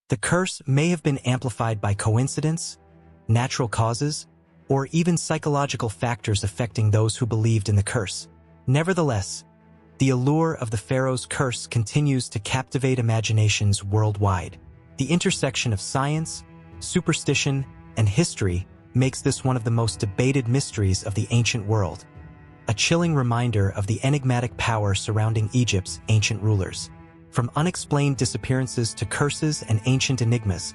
The curse may have been amplified by coincidence, natural causes, or even psychological factors affecting those who believed in the curse. Nevertheless, the allure of the pharaoh's curse continues to captivate imaginations worldwide. The intersection of science, superstition, and history makes this one of the most debated mysteries of the ancient world, a chilling reminder of the enigmatic power surrounding Egypt's ancient rulers. From unexplained disappearances to curses and ancient enigmas,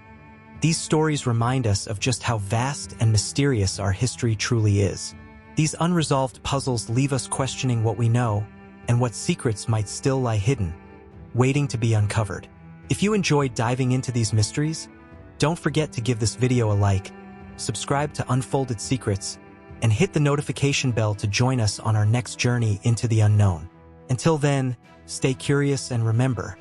these stories remind us of just how vast and mysterious our history truly is. These unresolved puzzles leave us questioning what we know and what secrets might still lie hidden, waiting to be uncovered. If you enjoyed diving into these mysteries, don't forget to give this video a like, subscribe to Unfolded Secrets, and hit the notification bell to join us on our next journey into the unknown. Until then, stay curious and remember,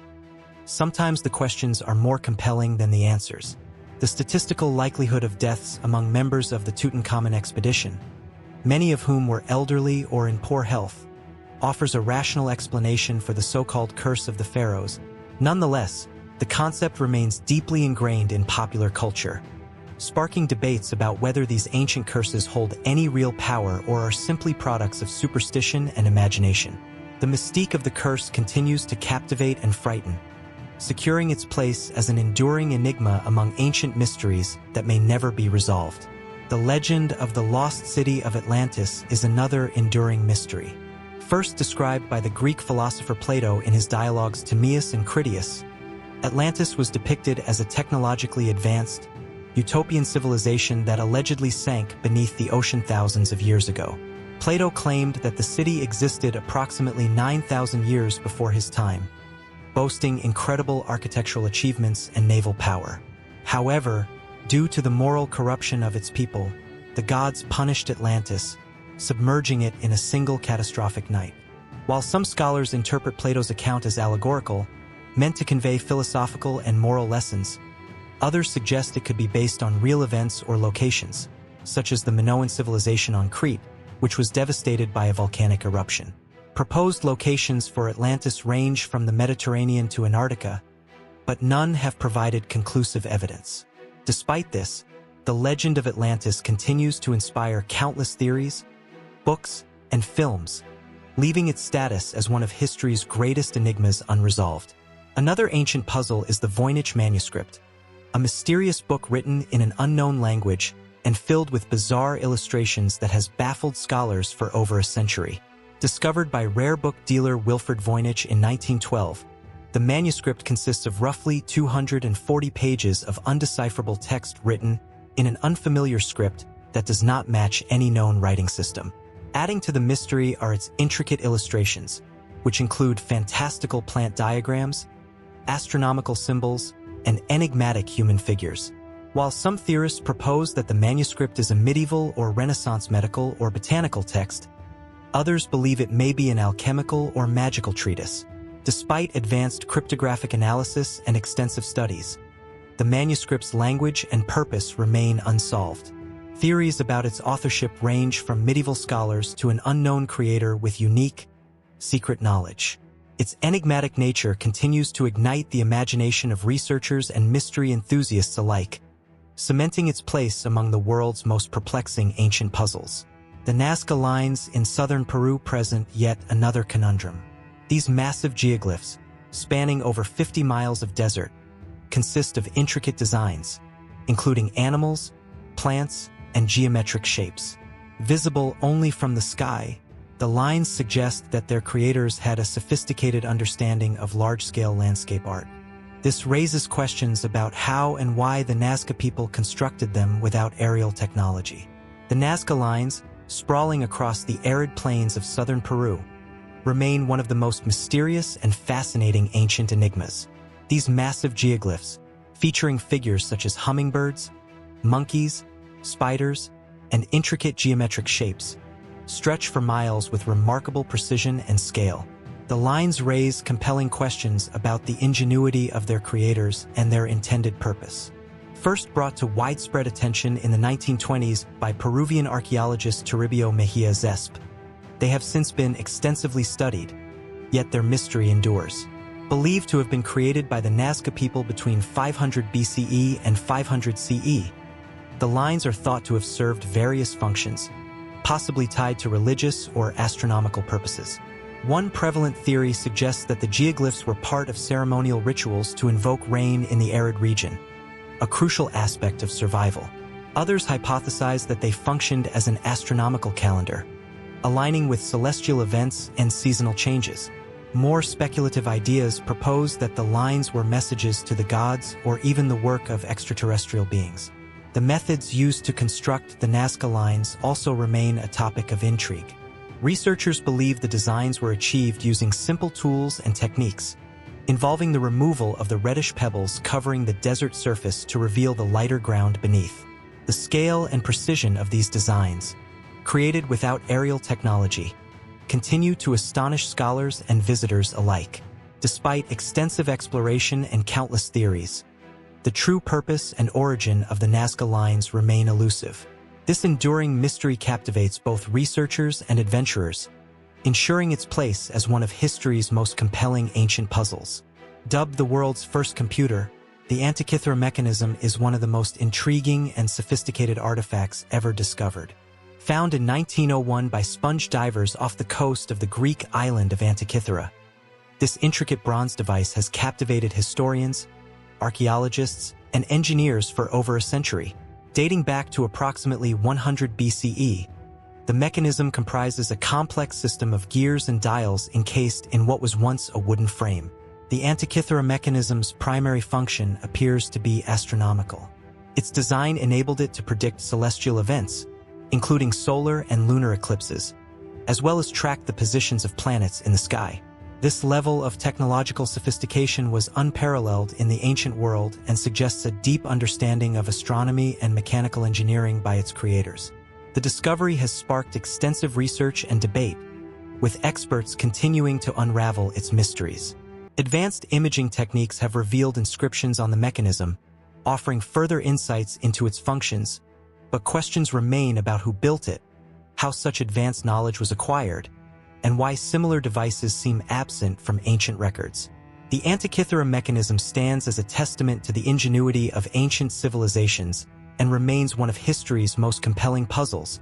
sometimes the questions are more compelling than the answers. The statistical likelihood of deaths among members of the Tutankhamun expedition, many of whom were elderly or in poor health, offers a rational explanation for the so-called curse of the pharaohs. Nonetheless, the concept remains deeply ingrained in popular culture, sparking debates about whether these ancient curses hold any real power or are simply products of superstition and imagination. The mystique of the curse continues to captivate and frighten, securing its place as an enduring enigma among ancient mysteries that may never be resolved. The legend of the lost city of Atlantis is another enduring mystery. First described by the Greek philosopher Plato in his dialogues Timaeus and Critias, Atlantis was depicted as a technologically advanced, utopian civilization that allegedly sank beneath the ocean thousands of years ago. Plato claimed that the city existed approximately 9,000 years before his time, boasting incredible architectural achievements and naval power. However, due to the moral corruption of its people, the gods punished Atlantis, submerging it in a single catastrophic night. While some scholars interpret Plato's account as allegorical, meant to convey philosophical and moral lessons, others suggest it could be based on real events or locations, such as the Minoan civilization on Crete, which was devastated by a volcanic eruption. Proposed locations for Atlantis range from the Mediterranean to Antarctica, but none have provided conclusive evidence. Despite this, the legend of Atlantis continues to inspire countless theories, books, and films, leaving its status as one of history's greatest enigmas unresolved. Another ancient puzzle is the Voynich manuscript, a mysterious book written in an unknown language and filled with bizarre illustrations that has baffled scholars for over a century. Discovered by rare book dealer Wilfred Voynich in 1912, the manuscript consists of roughly 240 pages of undecipherable text written in an unfamiliar script that does not match any known writing system. Adding to the mystery are its intricate illustrations, which include fantastical plant diagrams, astronomical symbols, and enigmatic human figures. While some theorists propose that the manuscript is a medieval or Renaissance medical or botanical text, others believe it may be an alchemical or magical treatise. Despite advanced cryptographic analysis and extensive studies, the manuscript's language and purpose remain unsolved. Theories about its authorship range from medieval scholars to an unknown creator with unique, secret knowledge. Its enigmatic nature continues to ignite the imagination of researchers and mystery enthusiasts alike, cementing its place among the world's most perplexing ancient puzzles. The Nazca Lines in southern Peru present yet another conundrum. These massive geoglyphs, spanning over 50 miles of desert, consist of intricate designs, including animals, plants, and geometric shapes. Visible only from the sky, the lines suggest that their creators had a sophisticated understanding of large-scale landscape art. This raises questions about how and why the Nazca people constructed them without aerial technology. The Nazca Lines, sprawling across the arid plains of southern Peru, remain one of the most mysterious and fascinating ancient enigmas. These massive geoglyphs, featuring figures such as hummingbirds, monkeys, spiders, and intricate geometric shapes, stretch for miles with remarkable precision and scale. The lines raise compelling questions about the ingenuity of their creators and their intended purpose. First brought to widespread attention in the 1920s by Peruvian archaeologist Toribio Mejia Zesp, they have since been extensively studied, yet their mystery endures. Believed to have been created by the Nazca people between 500 BCE and 500 CE, the lines are thought to have served various functions, possibly tied to religious or astronomical purposes. One prevalent theory suggests that the geoglyphs were part of ceremonial rituals to invoke rain in the arid region, a crucial aspect of survival. Others hypothesize that they functioned as an astronomical calendar, aligning with celestial events and seasonal changes. More speculative ideas propose that the lines were messages to the gods or even the work of extraterrestrial beings. The methods used to construct the Nazca Lines also remain a topic of intrigue. Researchers believe the designs were achieved using simple tools and techniques, involving the removal of the reddish pebbles covering the desert surface to reveal the lighter ground beneath. The scale and precision of these designs, created without aerial technology, continue to astonish scholars and visitors alike. Despite extensive exploration and countless theories, the true purpose and origin of the Nazca Lines remain elusive. This enduring mystery captivates both researchers and adventurers, ensuring its place as one of history's most compelling ancient puzzles. Dubbed the world's first computer, the Antikythera Mechanism is one of the most intriguing and sophisticated artifacts ever discovered. Found in 1901 by sponge divers off the coast of the Greek island of Antikythera, this intricate bronze device has captivated historians, archaeologists, and engineers for over a century. Dating back to approximately 100 BCE, the mechanism comprises a complex system of gears and dials encased in what was once a wooden frame. The Antikythera Mechanism's primary function appears to be astronomical. Its design enabled it to predict celestial events, including solar and lunar eclipses, as well as track the positions of planets in the sky. This level of technological sophistication was unparalleled in the ancient world and suggests a deep understanding of astronomy and mechanical engineering by its creators. The discovery has sparked extensive research and debate, with experts continuing to unravel its mysteries. Advanced imaging techniques have revealed inscriptions on the mechanism, offering further insights into its functions, but questions remain about who built it, how such advanced knowledge was acquired, and why similar devices seem absent from ancient records. The Antikythera Mechanism stands as a testament to the ingenuity of ancient civilizations and remains one of history's most compelling puzzles,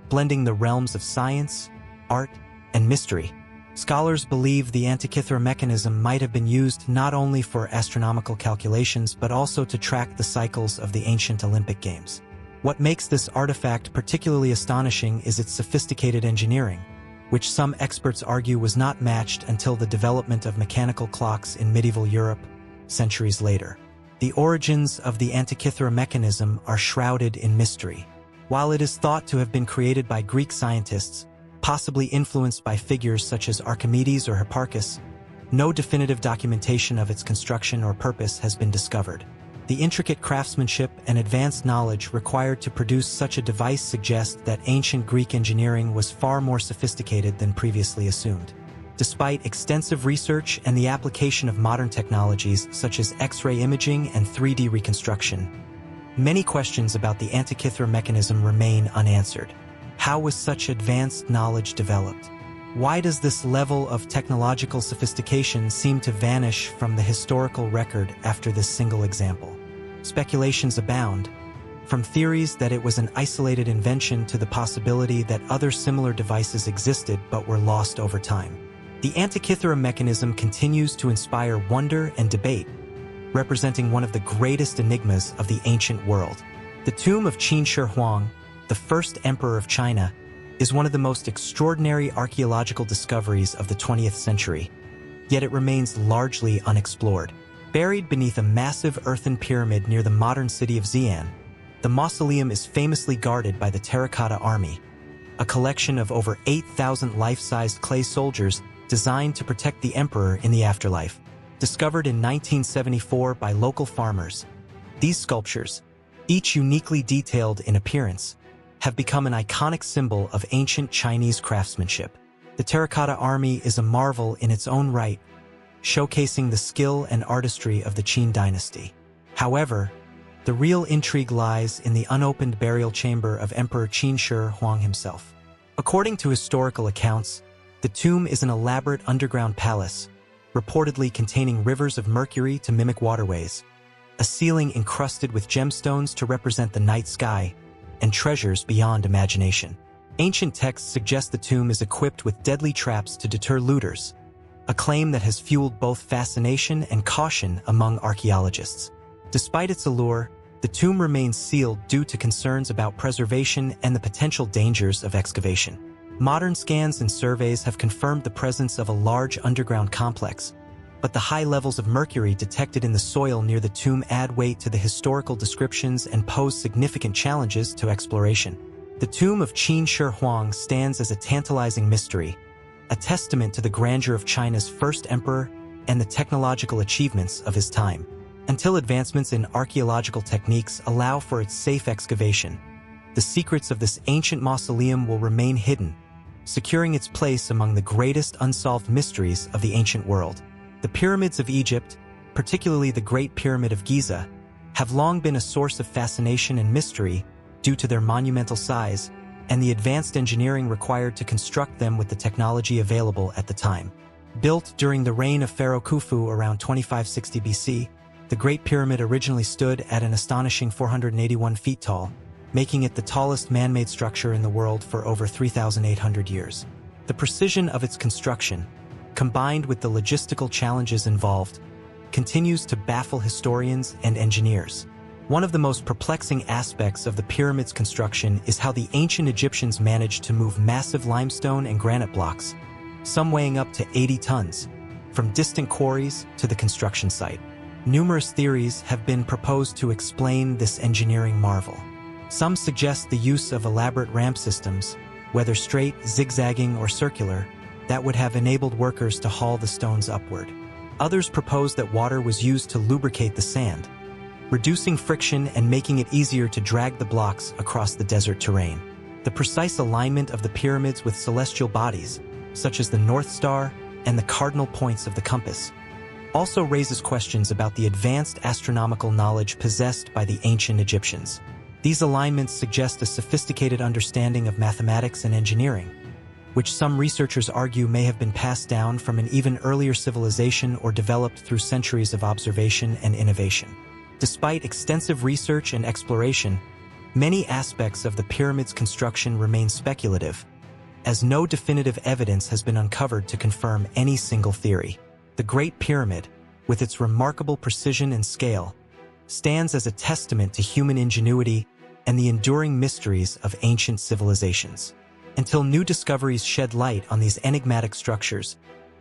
blending the realms of science, art, and mystery. Scholars believe the Antikythera Mechanism might have been used not only for astronomical calculations but also to track the cycles of the ancient Olympic Games. What makes this artifact particularly astonishing is its sophisticated engineering, which some experts argue was not matched until the development of mechanical clocks in medieval Europe centuries later. The origins of the Antikythera Mechanism are shrouded in mystery. While it is thought to have been created by Greek scientists, possibly influenced by figures such as Archimedes or Hipparchus, no definitive documentation of its construction or purpose has been discovered. The intricate craftsmanship and advanced knowledge required to produce such a device suggest that ancient Greek engineering was far more sophisticated than previously assumed. Despite extensive research and the application of modern technologies such as X-ray imaging and 3D reconstruction, many questions about the Antikythera Mechanism remain unanswered. How was such advanced knowledge developed? Why does this level of technological sophistication seem to vanish from the historical record after this single example? Speculations abound, from theories that it was an isolated invention to the possibility that other similar devices existed but were lost over time. The Antikythera Mechanism continues to inspire wonder and debate, representing one of the greatest enigmas of the ancient world. The tomb of Qin Shi Huang, the first emperor of China, is one of the most extraordinary archaeological discoveries of the 20th century, yet it remains largely unexplored. Buried beneath a massive earthen pyramid near the modern city of Xi'an, the mausoleum is famously guarded by the Terracotta Army, a collection of over 8,000 life-sized clay soldiers designed to protect the emperor in the afterlife. Discovered in 1974 by local farmers, these sculptures, each uniquely detailed in appearance, have become an iconic symbol of ancient Chinese craftsmanship. The Terracotta Army is a marvel in its own right, showcasing the skill and artistry of the Qin dynasty. However, the real intrigue lies in the unopened burial chamber of Emperor Qin Shi Huang himself. According to historical accounts, the tomb is an elaborate underground palace, reportedly containing rivers of mercury to mimic waterways, a ceiling encrusted with gemstones to represent the night sky, and treasures beyond imagination. Ancient texts suggest the tomb is equipped with deadly traps to deter looters, a claim that has fueled both fascination and caution among archaeologists. Despite its allure, the tomb remains sealed due to concerns about preservation and the potential dangers of excavation. Modern scans and surveys have confirmed the presence of a large underground complex, but the high levels of mercury detected in the soil near the tomb add weight to the historical descriptions and pose significant challenges to exploration. The tomb of Qin Shi Huang stands as a tantalizing mystery, a testament to the grandeur of China's first emperor and the technological achievements of his time. Until advancements in archaeological techniques allow for its safe excavation, the secrets of this ancient mausoleum will remain hidden, securing its place among the greatest unsolved mysteries of the ancient world. The pyramids of Egypt, particularly the Great Pyramid of Giza, have long been a source of fascination and mystery due to their monumental size and the advanced engineering required to construct them with the technology available at the time. Built during the reign of Pharaoh Khufu around 2560 BC, the Great Pyramid originally stood at an astonishing 481 feet tall, making it the tallest man-made structure in the world for over 3,800 years. The precision of its construction, combined with the logistical challenges involved, continues to baffle historians and engineers. One of the most perplexing aspects of the pyramid's construction is how the ancient Egyptians managed to move massive limestone and granite blocks, some weighing up to 80 tons, from distant quarries to the construction site. Numerous theories have been proposed to explain this engineering marvel. Some suggest the use of elaborate ramp systems, whether straight, zigzagging, or circular, that would have enabled workers to haul the stones upward. Others propose that water was used to lubricate the sand, reducing friction and making it easier to drag the blocks across the desert terrain. The precise alignment of the pyramids with celestial bodies, such as the North Star and the cardinal points of the compass, also raises questions about the advanced astronomical knowledge possessed by the ancient Egyptians. These alignments suggest a sophisticated understanding of mathematics and engineering, which some researchers argue may have been passed down from an even earlier civilization or developed through centuries of observation and innovation. Despite extensive research and exploration, many aspects of the pyramid's construction remain speculative, as no definitive evidence has been uncovered to confirm any single theory. The Great Pyramid, with its remarkable precision and scale, stands as a testament to human ingenuity and the enduring mysteries of ancient civilizations. Until new discoveries shed light on these enigmatic structures,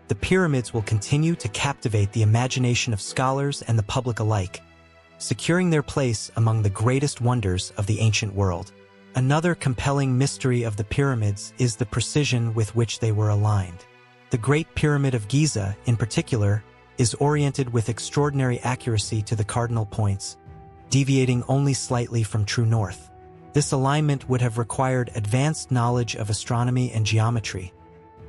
the pyramids will continue to captivate the imagination of scholars and the public alike, securing their place among the greatest wonders of the ancient world. Another compelling mystery of the pyramids is the precision with which they were aligned. The Great Pyramid of Giza, in particular, is oriented with extraordinary accuracy to the cardinal points, deviating only slightly from true north. This alignment would have required advanced knowledge of astronomy and geometry,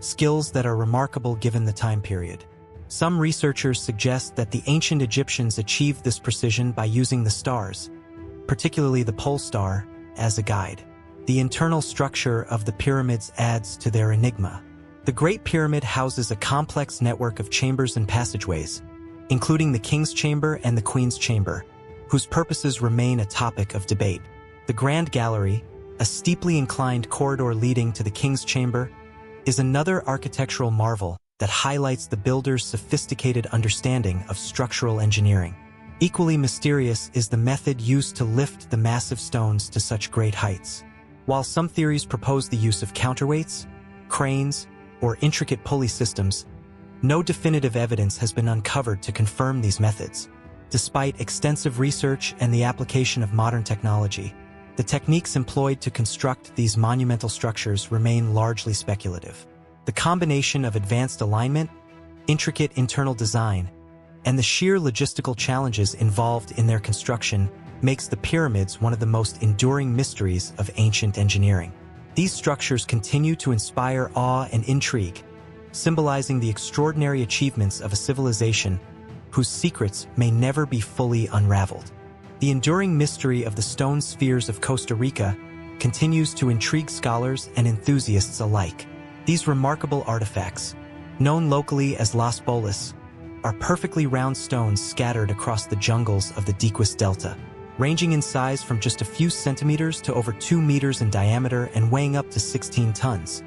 skills that are remarkable given the time period. Some researchers suggest that the ancient Egyptians achieved this precision by using the stars, particularly the pole star, as a guide. The internal structure of the pyramids adds to their enigma. The Great Pyramid houses a complex network of chambers and passageways, including the King's Chamber and the Queen's Chamber, whose purposes remain a topic of debate. The Grand Gallery, a steeply inclined corridor leading to the King's Chamber, is another architectural marvel that highlights the builder's sophisticated understanding of structural engineering. Equally mysterious is the method used to lift the massive stones to such great heights. While some theories propose the use of counterweights, cranes, or intricate pulley systems, no definitive evidence has been uncovered to confirm these methods. Despite extensive research and the application of modern technology, the techniques employed to construct these monumental structures remain largely speculative. The combination of advanced alignment, intricate internal design, and the sheer logistical challenges involved in their construction makes the pyramids one of the most enduring mysteries of ancient engineering. These structures continue to inspire awe and intrigue, symbolizing the extraordinary achievements of a civilization whose secrets may never be fully unraveled. The enduring mystery of the stone spheres of Costa Rica continues to intrigue scholars and enthusiasts alike. These remarkable artifacts, known locally as Las Bolas, are perfectly round stones scattered across the jungles of the Dequis Delta, ranging in size from just a few centimeters to over 2 meters in diameter and weighing up to 16 tons.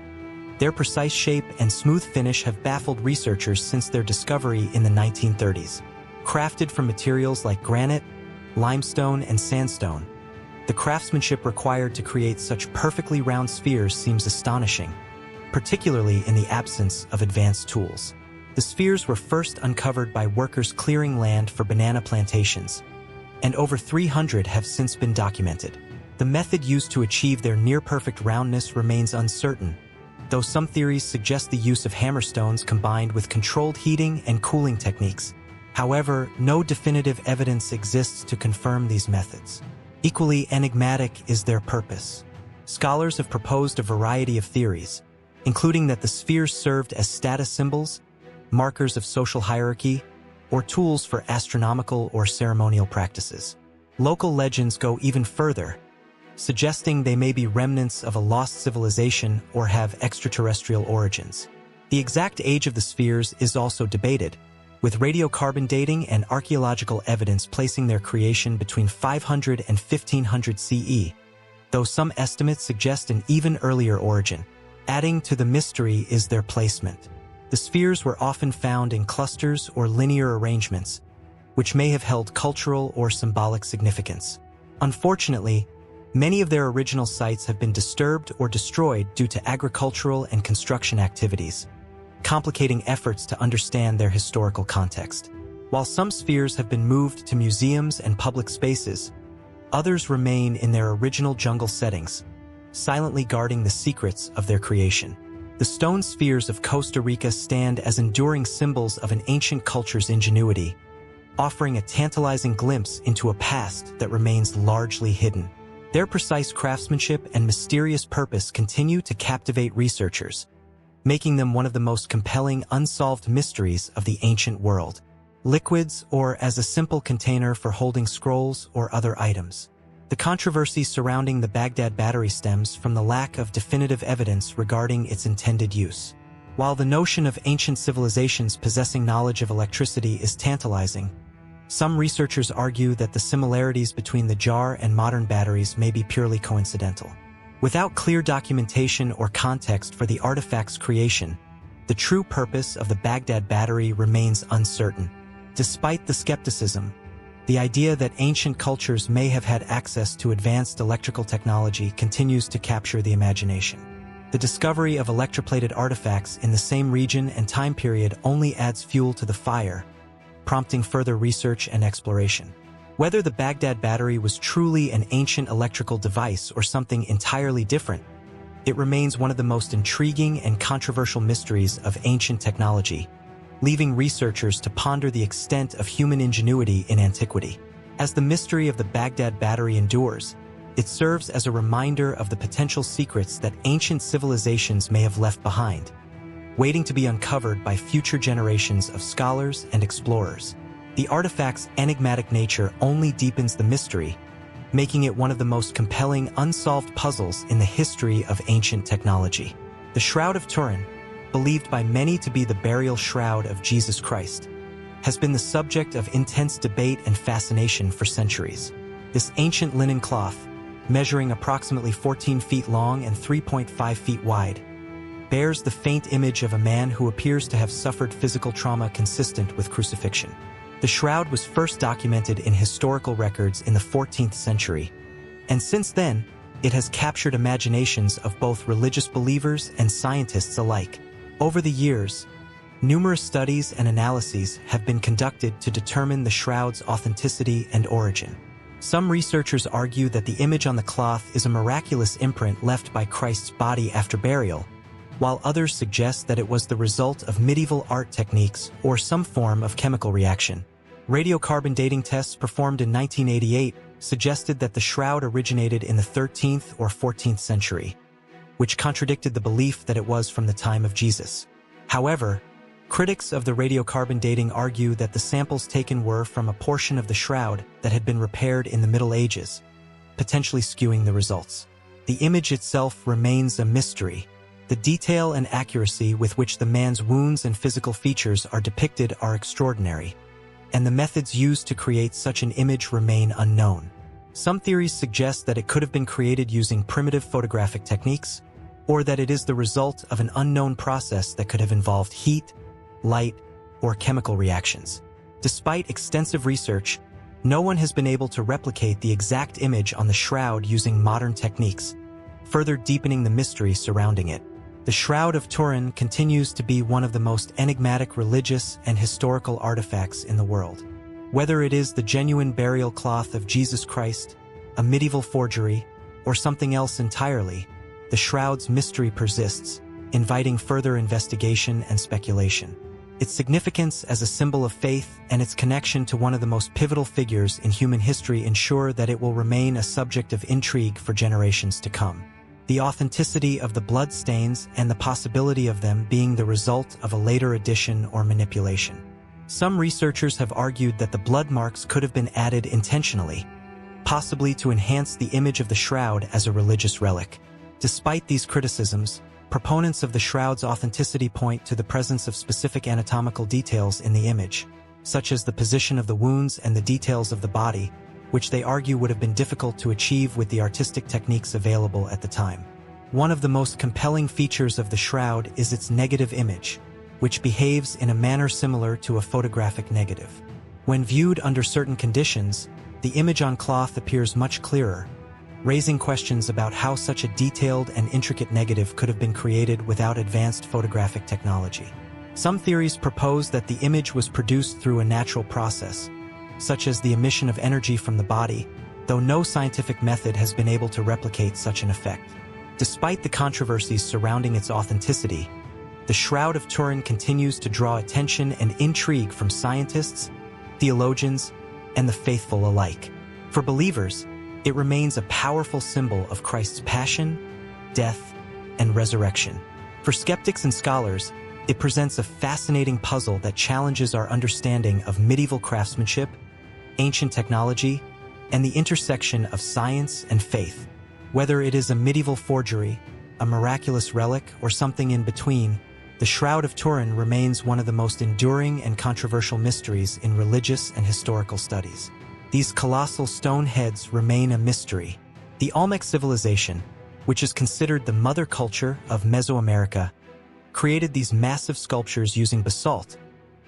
Their precise shape and smooth finish have baffled researchers since their discovery in the 1930s. Crafted from materials like granite, limestone, and sandstone, the craftsmanship required to create such perfectly round spheres seems astonishing, particularly in the absence of advanced tools. The spheres were first uncovered by workers clearing land for banana plantations, and over 300 have since been documented. The method used to achieve their near-perfect roundness remains uncertain, though some theories suggest the use of hammerstones combined with controlled heating and cooling techniques. However, no definitive evidence exists to confirm these methods. Equally enigmatic is their purpose. Scholars have proposed a variety of theories, including that the spheres served as status symbols, markers of social hierarchy, or tools for astronomical or ceremonial practices. Local legends go even further, suggesting they may be remnants of a lost civilization or have extraterrestrial origins. The exact age of the spheres is also debated, with radiocarbon dating and archaeological evidence placing their creation between 500 and 1500 CE, though some estimates suggest an even earlier origin. Adding to the mystery is their placement. The spheres were often found in clusters or linear arrangements, which may have held cultural or symbolic significance. Unfortunately, many of their original sites have been disturbed or destroyed due to agricultural and construction activities, complicating efforts to understand their historical context. While some spheres have been moved to museums and public spaces, others remain in their original jungle settings, silently guarding the secrets of their creation. The stone spheres of Costa Rica stand as enduring symbols of an ancient culture's ingenuity, offering a tantalizing glimpse into a past that remains largely hidden. Their precise craftsmanship and mysterious purpose continue to captivate researchers, making them one of the most compelling unsolved mysteries of the ancient world. Liquids, or as a simple container for holding scrolls or other items. The controversy surrounding the Baghdad Battery stems from the lack of definitive evidence regarding its intended use. While the notion of ancient civilizations possessing knowledge of electricity is tantalizing, some researchers argue that the similarities between the jar and modern batteries may be purely coincidental. Without clear documentation or context for the artifact's creation, the true purpose of the Baghdad Battery remains uncertain. Despite the skepticism, the idea that ancient cultures may have had access to advanced electrical technology continues to capture the imagination. The discovery of electroplated artifacts in the same region and time period only adds fuel to the fire, prompting further research and exploration. Whether the Baghdad Battery was truly an ancient electrical device or something entirely different, it remains one of the most intriguing and controversial mysteries of ancient technology, leaving researchers to ponder the extent of human ingenuity in antiquity. As the mystery of the Baghdad Battery endures, it serves as a reminder of the potential secrets that ancient civilizations may have left behind, waiting to be uncovered by future generations of scholars and explorers. The artifact's enigmatic nature only deepens the mystery, making it one of the most compelling unsolved puzzles in the history of ancient technology. The Shroud of Turin, believed by many to be the burial shroud of Jesus Christ, has been the subject of intense debate and fascination for centuries. This ancient linen cloth, measuring approximately 14 feet long and 3.5 feet wide, bears the faint image of a man who appears to have suffered physical trauma consistent with crucifixion. The shroud was first documented in historical records in the 14th century, and since then, it has captured imaginations of both religious believers and scientists alike. Over the years, numerous studies and analyses have been conducted to determine the shroud's authenticity and origin. Some researchers argue that the image on the cloth is a miraculous imprint left by Christ's body after burial, while others suggest that it was the result of medieval art techniques or some form of chemical reaction. Radiocarbon dating tests performed in 1988 suggested that the shroud originated in the 13th or 14th century, which contradicted the belief that it was from the time of Jesus. However, critics of the radiocarbon dating argue that the samples taken were from a portion of the shroud that had been repaired in the Middle Ages, potentially skewing the results. The image itself remains a mystery, The detail and accuracy with which the man's wounds and physical features are depicted are extraordinary, and the methods used to create such an image remain unknown. Some theories suggest that it could have been created using primitive photographic techniques, or that it is the result of an unknown process that could have involved heat, light, or chemical reactions. Despite extensive research, no one has been able to replicate the exact image on the shroud using modern techniques, further deepening the mystery surrounding it. The Shroud of Turin continues to be one of the most enigmatic religious and historical artifacts in the world. Whether it is the genuine burial cloth of Jesus Christ, a medieval forgery, or something else entirely, the shroud's mystery persists, inviting further investigation and speculation. Its significance as a symbol of faith and its connection to one of the most pivotal figures in human history ensure that it will remain a subject of intrigue for generations to come. The authenticity of the blood stains and the possibility of them being the result of a later addition or manipulation. Some researchers have argued that the blood marks could have been added intentionally, possibly to enhance the image of the shroud as a religious relic. Despite these criticisms, proponents of the shroud's authenticity point to the presence of specific anatomical details in the image, such as the position of the wounds and the details of the body, which they argue would have been difficult to achieve with the artistic techniques available at the time. One of the most compelling features of the shroud is its negative image, which behaves in a manner similar to a photographic negative. When viewed under certain conditions, the image on cloth appears much clearer, raising questions about how such a detailed and intricate negative could have been created without advanced photographic technology. Some theories propose that the image was produced through a natural process, such as the emission of energy from the body, though no scientific method has been able to replicate such an effect. Despite the controversies surrounding its authenticity, the Shroud of Turin continues to draw attention and intrigue from scientists, theologians, and the faithful alike. For believers, it remains a powerful symbol of Christ's passion, death, and resurrection. For skeptics and scholars, it presents a fascinating puzzle that challenges our understanding of medieval craftsmanship, ancient technology, and the intersection of science and faith. Whether it is a medieval forgery, a miraculous relic, or something in between, the Shroud of Turin remains one of the most enduring and controversial mysteries in religious and historical studies. These colossal stone heads remain a mystery. The Olmec civilization, which is considered the mother culture of Mesoamerica, created these massive sculptures using basalt,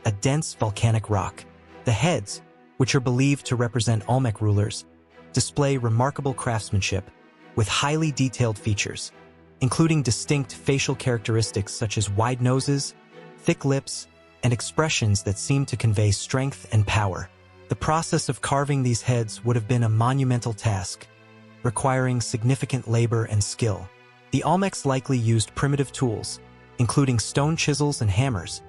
a dense volcanic rock. The heads, which are believed to represent Olmec rulers, display remarkable craftsmanship with highly detailed features, including distinct facial characteristics such as wide noses, thick lips, and expressions that seem to convey strength and power. The process of carving these heads would have been a monumental task, requiring significant labor and skill. The Olmecs likely used primitive tools, including stone chisels and hammers,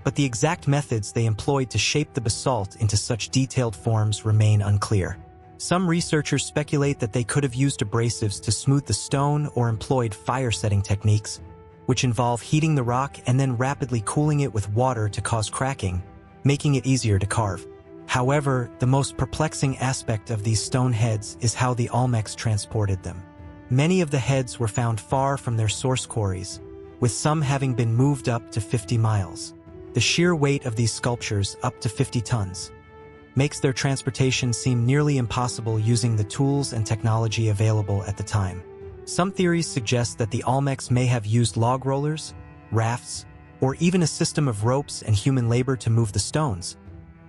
but the exact methods they employed to shape the basalt into such detailed forms remain unclear. Some researchers speculate that they could have used abrasives to smooth the stone or employed fire-setting techniques, which involve heating the rock and then rapidly cooling it with water to cause cracking, making it easier to carve. However, the most perplexing aspect of these stone heads is how the Olmecs transported them. Many of the heads were found far from their source quarries, with some having been moved up to 50 miles. The sheer weight of these sculptures, up to 50 tons, makes their transportation seem nearly impossible using the tools and technology available at the time. Some theories suggest that the Olmecs may have used log rollers, rafts, or even a system of ropes and human labor to move the stones,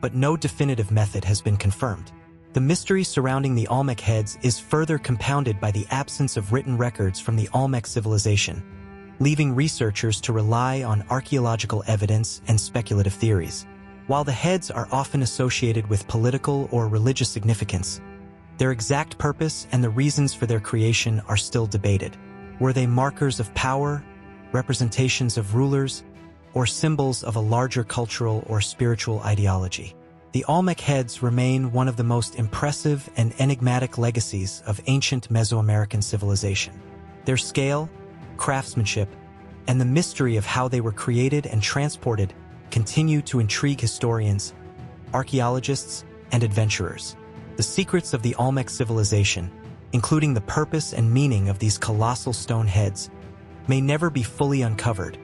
but no definitive method has been confirmed. The mystery surrounding the Olmec heads is further compounded by the absence of written records from the Olmec civilization, leaving researchers to rely on archaeological evidence and speculative theories. While the heads are often associated with political or religious significance, their exact purpose and the reasons for their creation are still debated. Were they markers of power, representations of rulers, or symbols of a larger cultural or spiritual ideology? The Olmec heads remain one of the most impressive and enigmatic legacies of ancient Mesoamerican civilization. Their scale, craftsmanship, and the mystery of how they were created and transported continue to intrigue historians, archaeologists, and adventurers. The secrets of the Olmec civilization, including the purpose and meaning of these colossal stone heads, may never be fully uncovered,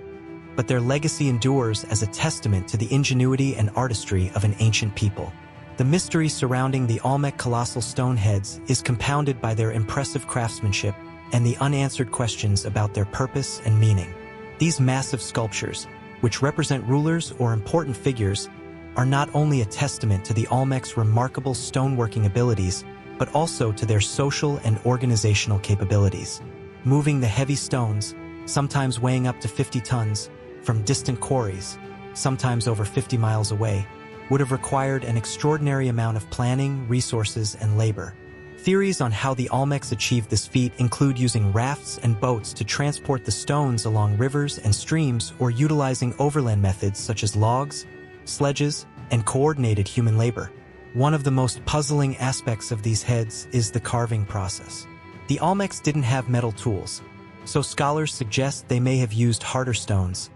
but their legacy endures as a testament to the ingenuity and artistry of an ancient people. The mystery surrounding the Olmec colossal stone heads is compounded by their impressive craftsmanship and the unanswered questions about their purpose and meaning. These massive sculptures, which represent rulers or important figures, are not only a testament to the Olmec's remarkable stoneworking abilities, but also to their social and organizational capabilities. Moving the heavy stones, sometimes weighing up to 50 tons, from distant quarries, sometimes over 50 miles away, would have required an extraordinary amount of planning, resources, and labor. Theories on how the Olmecs achieved this feat include using rafts and boats to transport the stones along rivers and streams, or utilizing overland methods such as logs, sledges, and coordinated human labor. One of the most puzzling aspects of these heads is the carving process. The Olmecs didn't have metal tools, so scholars suggest they may have used harder stones,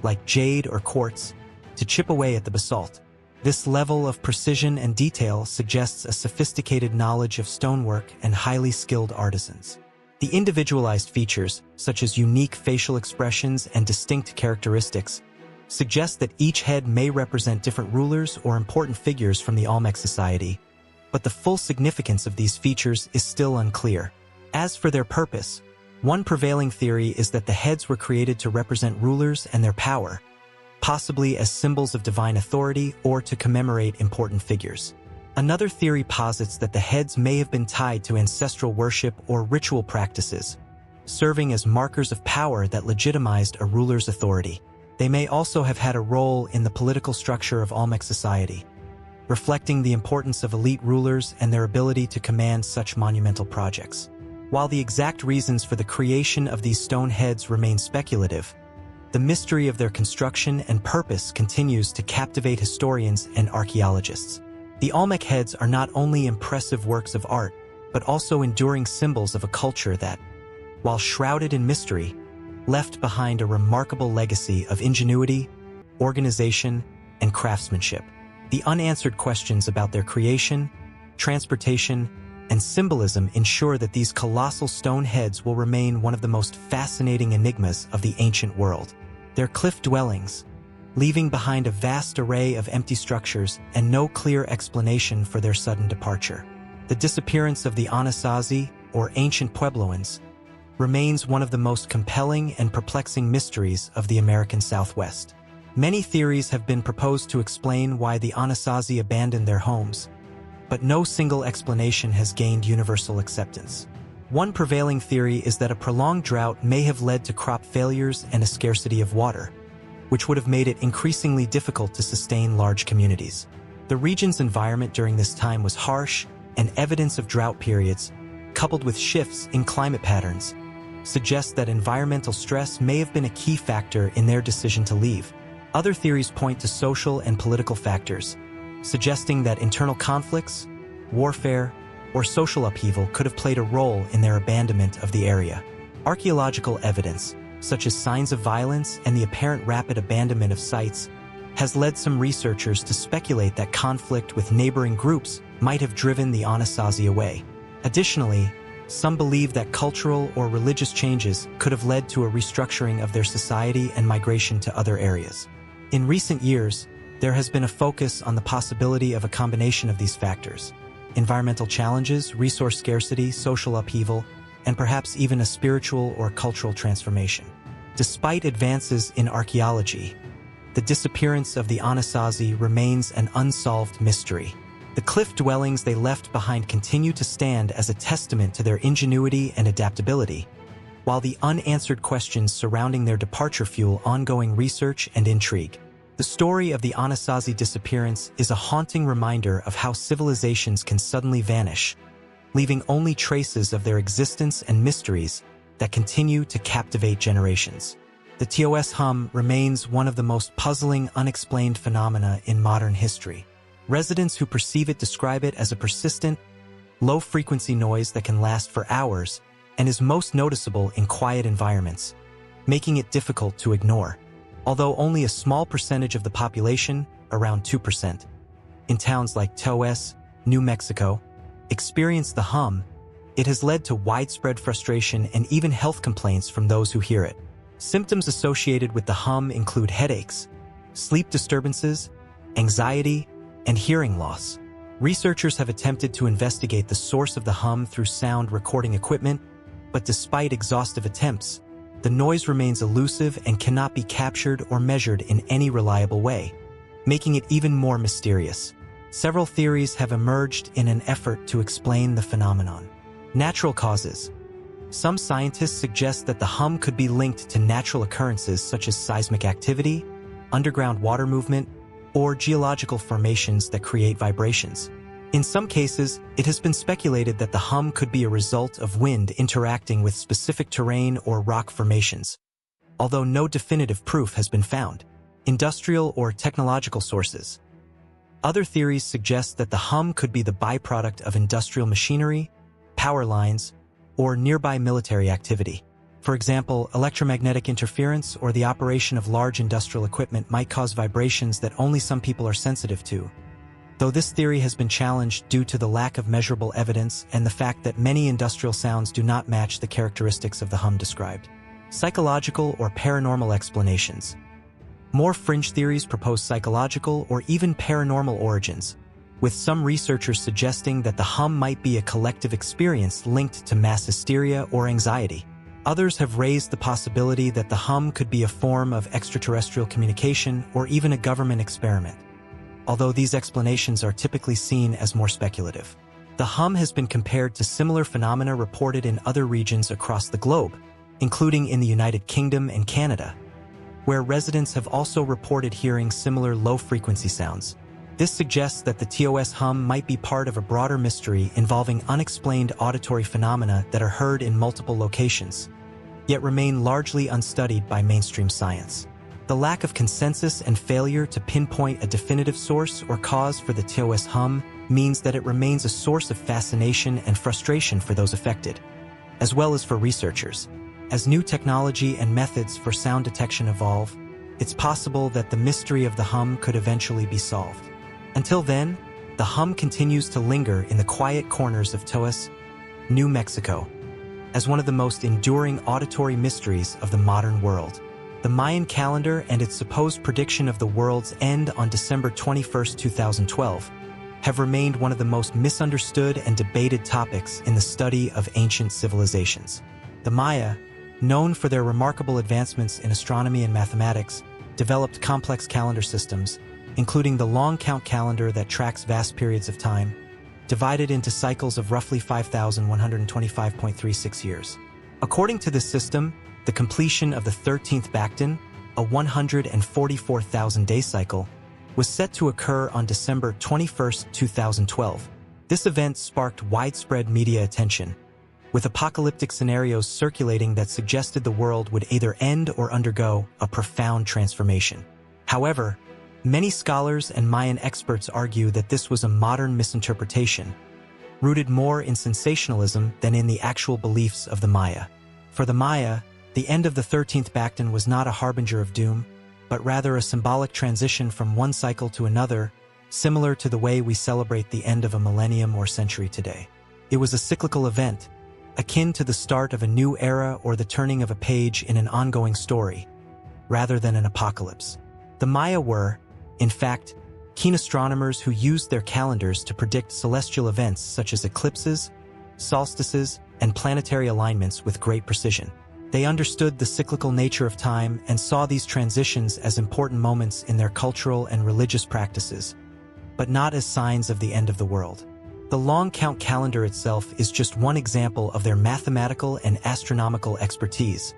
like jade or quartz, to chip away at the basalt. This level of precision and detail suggests a sophisticated knowledge of stonework and highly skilled artisans. The individualized features, such as unique facial expressions and distinct characteristics, suggest that each head may represent different rulers or important figures from the Olmec society, but the full significance of these features is still unclear. As for their purpose, one prevailing theory is that the heads were created to represent rulers and their power, possibly as symbols of divine authority or to commemorate important figures. Another theory posits that the heads may have been tied to ancestral worship or ritual practices, serving as markers of power that legitimized a ruler's authority. They may also have had a role in the political structure of Olmec society, reflecting the importance of elite rulers and their ability to command such monumental projects. While the exact reasons for the creation of these stone heads remain speculative, the mystery of their construction and purpose continues to captivate historians and archaeologists. The Olmec heads are not only impressive works of art, but also enduring symbols of a culture that, while shrouded in mystery, left behind a remarkable legacy of ingenuity, organization, and craftsmanship. The unanswered questions about their creation, transportation, and symbolism ensure that these colossal stone heads will remain one of the most fascinating enigmas of the ancient world. Their cliff dwellings, leaving behind a vast array of empty structures and no clear explanation for their sudden departure. The disappearance of the Anasazi, or ancient Puebloans, remains one of the most compelling and perplexing mysteries of the American Southwest. Many theories have been proposed to explain why the Anasazi abandoned their homes, but no single explanation has gained universal acceptance. One prevailing theory is that a prolonged drought may have led to crop failures and a scarcity of water, which would have made it increasingly difficult to sustain large communities. The region's environment during this time was harsh, and evidence of drought periods, coupled with shifts in climate patterns, suggests that environmental stress may have been a key factor in their decision to leave. Other theories point to social and political factors, suggesting that internal conflicts, warfare, or social upheaval could have played a role in their abandonment of the area. Archaeological evidence, such as signs of violence and the apparent rapid abandonment of sites, has led some researchers to speculate that conflict with neighboring groups might have driven the Anasazi away. Additionally, some believe that cultural or religious changes could have led to a restructuring of their society and migration to other areas. In recent years, there has been a focus on the possibility of a combination of these factors: environmental challenges, resource scarcity, social upheaval, and perhaps even a spiritual or cultural transformation. Despite advances in archaeology, the disappearance of the Anasazi remains an unsolved mystery. The cliff dwellings they left behind continue to stand as a testament to their ingenuity and adaptability, while the unanswered questions surrounding their departure fuel ongoing research and intrigue. The story of the Anasazi disappearance is a haunting reminder of how civilizations can suddenly vanish, leaving only traces of their existence and mysteries that continue to captivate generations. The TOS hum remains one of the most puzzling, unexplained phenomena in modern history. Residents who perceive it describe it as a persistent, low-frequency noise that can last for hours and is most noticeable in quiet environments, making it difficult to ignore. Although only a small percentage of the population, around 2%, in towns like TOS, New Mexico, experience the hum, it has led to widespread frustration and even health complaints from those who hear it. Symptoms associated with the hum include headaches, sleep disturbances, anxiety, and hearing loss. Researchers have attempted to investigate the source of the hum through sound recording equipment, but despite exhaustive attempts, the noise remains elusive and cannot be captured or measured in any reliable way, making it even more mysterious. Several theories have emerged in an effort to explain the phenomenon. Natural causes. Some scientists suggest that the hum could be linked to natural occurrences such as seismic activity, underground water movement, or geological formations that create vibrations. In some cases, it has been speculated that the hum could be a result of wind interacting with specific terrain or rock formations, although no definitive proof has been found. Industrial or technological sources. Other theories suggest that the hum could be the byproduct of industrial machinery, power lines, or nearby military activity. For example, electromagnetic interference or the operation of large industrial equipment might cause vibrations that only some people are sensitive to. Though this theory has been challenged due to the lack of measurable evidence and the fact that many industrial sounds do not match the characteristics of the hum described. Psychological or paranormal explanations. More fringe theories propose psychological or even paranormal origins, with some researchers suggesting that the hum might be a collective experience linked to mass hysteria or anxiety. Others have raised the possibility that the hum could be a form of extraterrestrial communication or even a government experiment, although these explanations are typically seen as more speculative. The hum has been compared to similar phenomena reported in other regions across the globe, including in the United Kingdom and Canada, where residents have also reported hearing similar low-frequency sounds. This suggests that the TOS hum might be part of a broader mystery involving unexplained auditory phenomena that are heard in multiple locations, yet remain largely unstudied by mainstream science. The lack of consensus and failure to pinpoint a definitive source or cause for the TOS hum means that it remains a source of fascination and frustration for those affected, as well as for researchers. As new technology and methods for sound detection evolve, it's possible that the mystery of the hum could eventually be solved. Until then, the hum continues to linger in the quiet corners of Taos, New Mexico, as one of the most enduring auditory mysteries of the modern world. The Mayan calendar and its supposed prediction of the world's end on December 21, 2012, have remained one of the most misunderstood and debated topics in the study of ancient civilizations. The Maya, known for their remarkable advancements in astronomy and mathematics, developed complex calendar systems, including the long count calendar that tracks vast periods of time, divided into cycles of roughly 5,125.36 years. According to this system, the completion of the 13th Bakhtin, a 144,000-day cycle, was set to occur on December 21, 2012. This event sparked widespread media attention, with apocalyptic scenarios circulating that suggested the world would either end or undergo a profound transformation. However, many scholars and Mayan experts argue that this was a modern misinterpretation, rooted more in sensationalism than in the actual beliefs of the Maya. For the Maya, the end of the 13th Bakhtin was not a harbinger of doom, but rather a symbolic transition from one cycle to another, similar to the way we celebrate the end of a millennium or century today. It was a cyclical event, akin to the start of a new era or the turning of a page in an ongoing story, rather than an apocalypse. The Maya were, in fact, keen astronomers who used their calendars to predict celestial events such as eclipses, solstices, and planetary alignments with great precision. They understood the cyclical nature of time and saw these transitions as important moments in their cultural and religious practices, but not as signs of the end of the world. The long count calendar itself is just one example of their mathematical and astronomical expertise,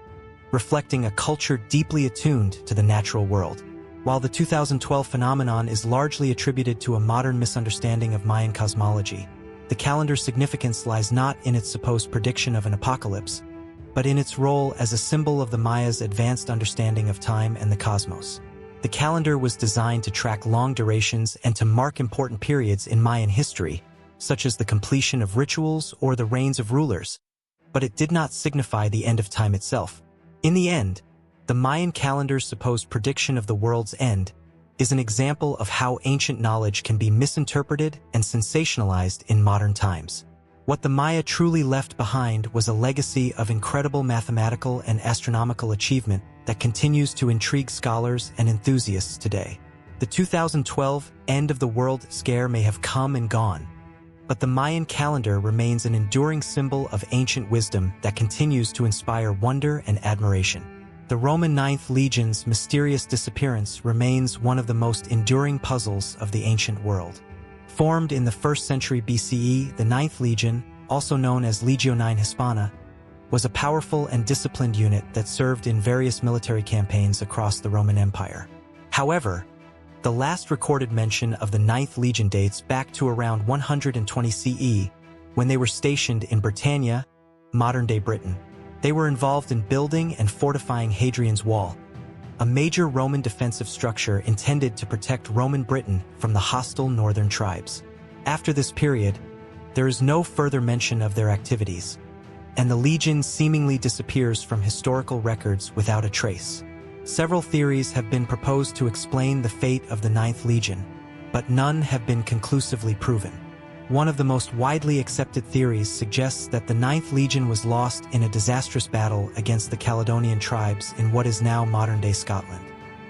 reflecting a culture deeply attuned to the natural world. While the 2012 phenomenon is largely attributed to a modern misunderstanding of Mayan cosmology, the calendar's significance lies not in its supposed prediction of an apocalypse, but in its role as a symbol of the Maya's advanced understanding of time and the cosmos. The calendar was designed to track long durations and to mark important periods in Mayan history, such as the completion of rituals or the reigns of rulers, but it did not signify the end of time itself. In the end, the Mayan calendar's supposed prediction of the world's end is an example of how ancient knowledge can be misinterpreted and sensationalized in modern times. What the Maya truly left behind was a legacy of incredible mathematical and astronomical achievement that continues to intrigue scholars and enthusiasts today. The 2012 end of the world scare may have come and gone, but the Mayan calendar remains an enduring symbol of ancient wisdom that continues to inspire wonder and admiration. The Roman Ninth Legion's mysterious disappearance remains one of the most enduring puzzles of the ancient world. Formed in the 1st century BCE, the Ninth Legion, also known as Legionis Hispana, was a powerful and disciplined unit that served in various military campaigns across the Roman Empire. However, the last recorded mention of the Ninth Legion dates back to around 120 CE, when they were stationed in Britannia, modern-day Britain. They were involved in building and fortifying Hadrian's Wall, a major Roman defensive structure intended to protect Roman Britain from the hostile northern tribes. After this period, there is no further mention of their activities, and the legion seemingly disappears from historical records without a trace. Several theories have been proposed to explain the fate of the Ninth Legion, but none have been conclusively proven. One of the most widely accepted theories suggests that the Ninth Legion was lost in a disastrous battle against the Caledonian tribes in what is now modern-day Scotland.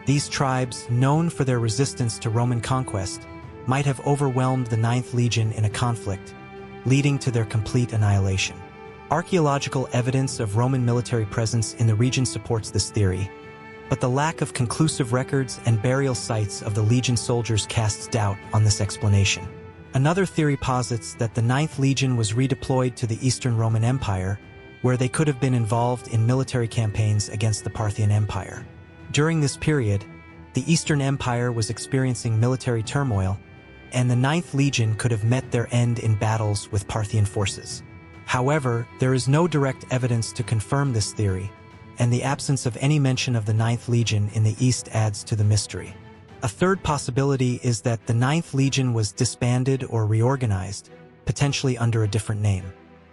These tribes, known for their resistance to Roman conquest, might have overwhelmed the Ninth Legion in a conflict, leading to their complete annihilation. Archaeological evidence of Roman military presence in the region supports this theory, but the lack of conclusive records and burial sites of the Legion soldiers casts doubt on this explanation. Another theory posits that the Ninth Legion was redeployed to the Eastern Roman Empire, where they could have been involved in military campaigns against the Parthian Empire. During this period, the Eastern Empire was experiencing military turmoil, and the Ninth Legion could have met their end in battles with Parthian forces. However, there is no direct evidence to confirm this theory, and the absence of any mention of the Ninth Legion in the East adds to the mystery. A third possibility is that the Ninth Legion was disbanded or reorganized, potentially under a different name.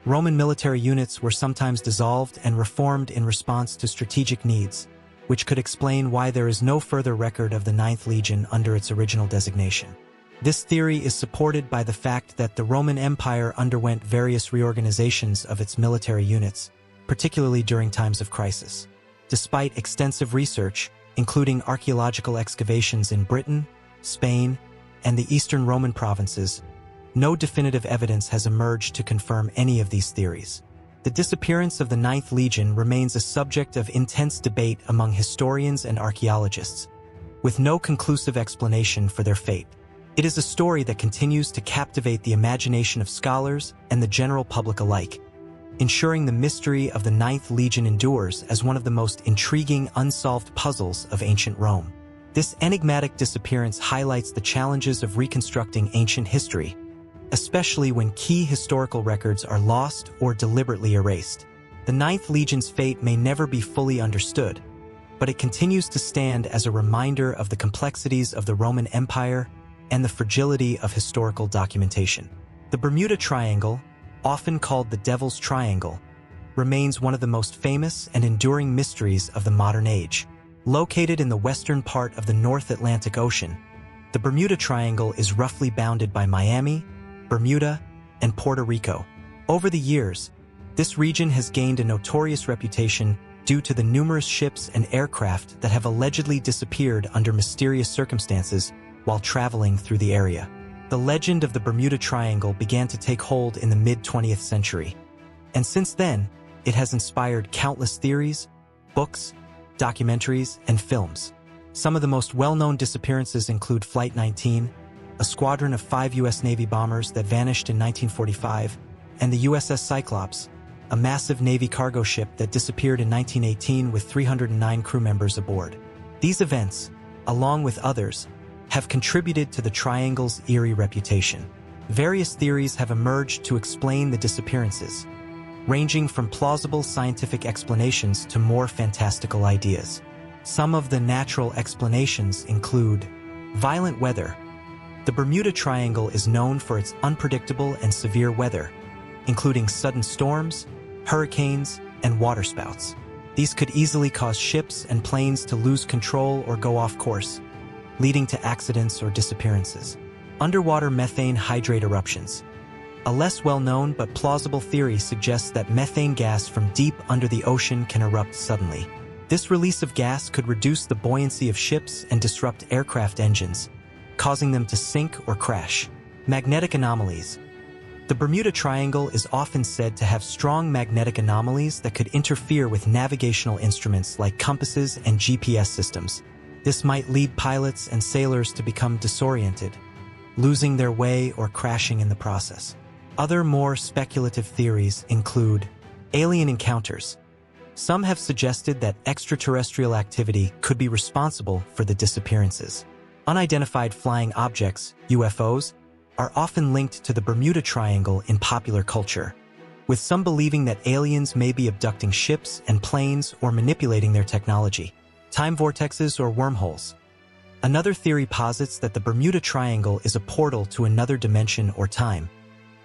Roman military units were sometimes dissolved and reformed in response to strategic needs, which could explain why there is no further record of the Ninth Legion under its original designation. This theory is supported by the fact that the Roman Empire underwent various reorganizations of its military units, particularly during times of crisis. Despite extensive research, including archaeological excavations in Britain, Spain, and the Eastern Roman provinces, no definitive evidence has emerged to confirm any of these theories. The disappearance of the Ninth Legion remains a subject of intense debate among historians and archaeologists, with no conclusive explanation for their fate. It is a story that continues to captivate the imagination of scholars and the general public alike, ensuring the mystery of the Ninth Legion endures as one of the most intriguing unsolved puzzles of ancient Rome. This enigmatic disappearance highlights the challenges of reconstructing ancient history, especially when key historical records are lost or deliberately erased. The Ninth Legion's fate may never be fully understood, but it continues to stand as a reminder of the complexities of the Roman Empire and the fragility of historical documentation. The Bermuda Triangle, often called the Devil's Triangle, remains one of the most famous and enduring mysteries of the modern age. Located in the western part of the North Atlantic Ocean, the Bermuda Triangle is roughly bounded by Miami, Bermuda, and Puerto Rico. Over the years, this region has gained a notorious reputation due to the numerous ships and aircraft that have allegedly disappeared under mysterious circumstances while traveling through the area. The legend of the Bermuda Triangle began to take hold in the mid-20th century, and since then, it has inspired countless theories, books, documentaries, and films. Some of the most well-known disappearances include Flight 19, a squadron of 5 U.S. Navy bombers that vanished in 1945, and the USS Cyclops, a massive Navy cargo ship that disappeared in 1918 with 309 crew members aboard. These events, along with others, have contributed to the Triangle's eerie reputation. Various theories have emerged to explain the disappearances, ranging from plausible scientific explanations to more fantastical ideas. Some of the natural explanations include violent weather. The Bermuda Triangle is known for its unpredictable and severe weather, including sudden storms, hurricanes, and waterspouts. These could easily cause ships and planes to lose control or go off course, leading to accidents or disappearances. Underwater methane hydrate eruptions. A less well-known but plausible theory suggests that methane gas from deep under the ocean can erupt suddenly. This release of gas could reduce the buoyancy of ships and disrupt aircraft engines, causing them to sink or crash. Magnetic anomalies. The Bermuda Triangle is often said to have strong magnetic anomalies that could interfere with navigational instruments like compasses and GPS systems. This might lead pilots and sailors to become disoriented, losing their way or crashing in the process. Other more speculative theories include alien encounters. Some have suggested that extraterrestrial activity could be responsible for the disappearances. Unidentified flying objects, UFOs, are often linked to the Bermuda Triangle in popular culture, with some believing that aliens may be abducting ships and planes or manipulating their technology. Time vortexes or wormholes. Another theory posits that the Bermuda Triangle is a portal to another dimension or time,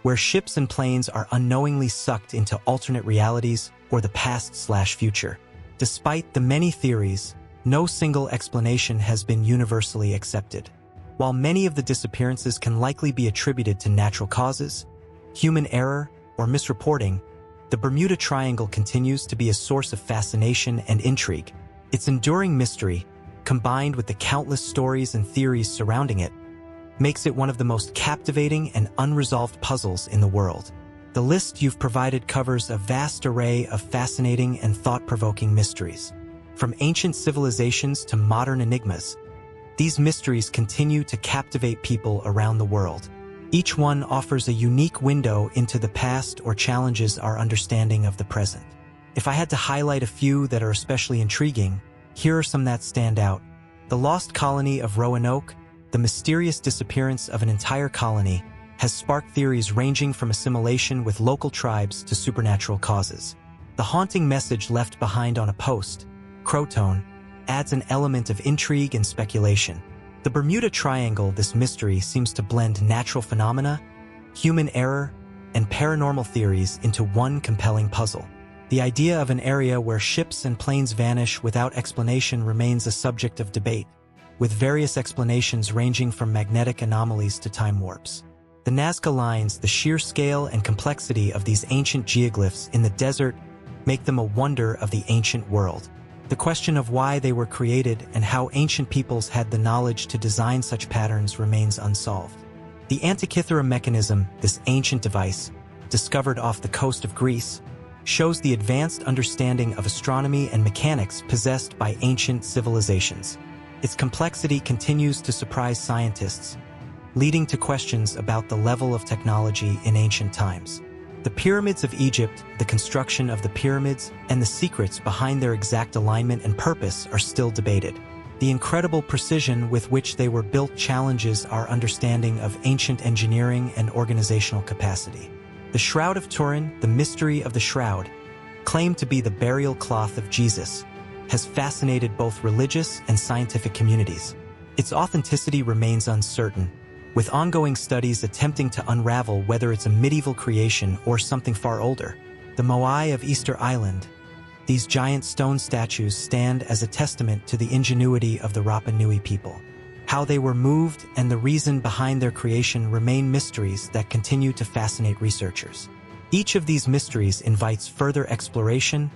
where ships and planes are unknowingly sucked into alternate realities or the past/future. Despite the many theories, no single explanation has been universally accepted. While many of the disappearances can likely be attributed to natural causes, human error, or misreporting, the Bermuda Triangle continues to be a source of fascination and intrigue. Its enduring mystery, combined with the countless stories and theories surrounding it, makes it one of the most captivating and unresolved puzzles in the world. The list you've provided covers a vast array of fascinating and thought-provoking mysteries. From ancient civilizations to modern enigmas, these mysteries continue to captivate people around the world. Each one offers a unique window into the past or challenges our understanding of the present. If I had to highlight a few that are especially intriguing, here are some that stand out. The lost colony of Roanoke, the mysterious disappearance of an entire colony, has sparked theories ranging from assimilation with local tribes to supernatural causes. The haunting message left behind on a post, Crotone, adds an element of intrigue and speculation. The Bermuda Triangle, this mystery seems to blend natural phenomena, human error, and paranormal theories into one compelling puzzle. The idea of an area where ships and planes vanish without explanation remains a subject of debate, with various explanations ranging from magnetic anomalies to time warps. The Nazca Lines, the sheer scale and complexity of these ancient geoglyphs in the desert make them a wonder of the ancient world. The question of why they were created and how ancient peoples had the knowledge to design such patterns remains unsolved. The Antikythera Mechanism, this ancient device, discovered off the coast of Greece, shows the advanced understanding of astronomy and mechanics possessed by ancient civilizations. Its complexity continues to surprise scientists, leading to questions about the level of technology in ancient times. The pyramids of Egypt, the construction of the pyramids, and the secrets behind their exact alignment and purpose are still debated. The incredible precision with which they were built challenges our understanding of ancient engineering and organizational capacity. The Shroud of Turin, the mystery of the shroud, claimed to be the burial cloth of Jesus, has fascinated both religious and scientific communities. Its authenticity remains uncertain, with ongoing studies attempting to unravel whether it's a medieval creation or something far older. The Moai of Easter Island. These giant stone statues stand as a testament to the ingenuity of the Rapa Nui people. How they were moved and the reason behind their creation remain mysteries that continue to fascinate researchers. Each of these mysteries invites further exploration,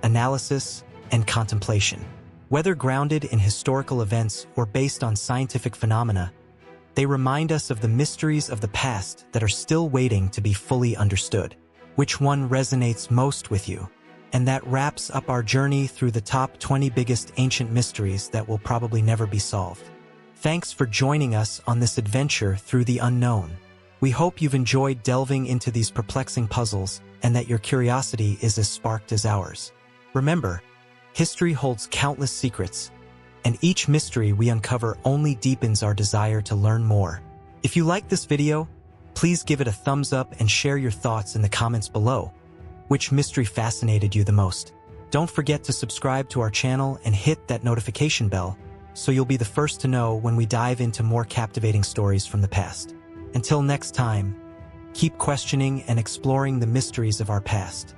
analysis, and contemplation. Whether grounded in historical events or based on scientific phenomena, they remind us of the mysteries of the past that are still waiting to be fully understood. Which one resonates most with you? And that wraps up our journey through the top 20 biggest ancient mysteries that will probably never be solved. Thanks for joining us on this adventure through the unknown. We hope you've enjoyed delving into these perplexing puzzles and that your curiosity is as sparked as ours. Remember, history holds countless secrets, and each mystery we uncover only deepens our desire to learn more. If you like this video, please give it a thumbs up and share your thoughts in the comments below. Which mystery fascinated you the most? Don't forget to subscribe to our channel and hit that notification bell so you'll be the first to know when we dive into more captivating stories from the past. Until next time, keep questioning and exploring the mysteries of our past.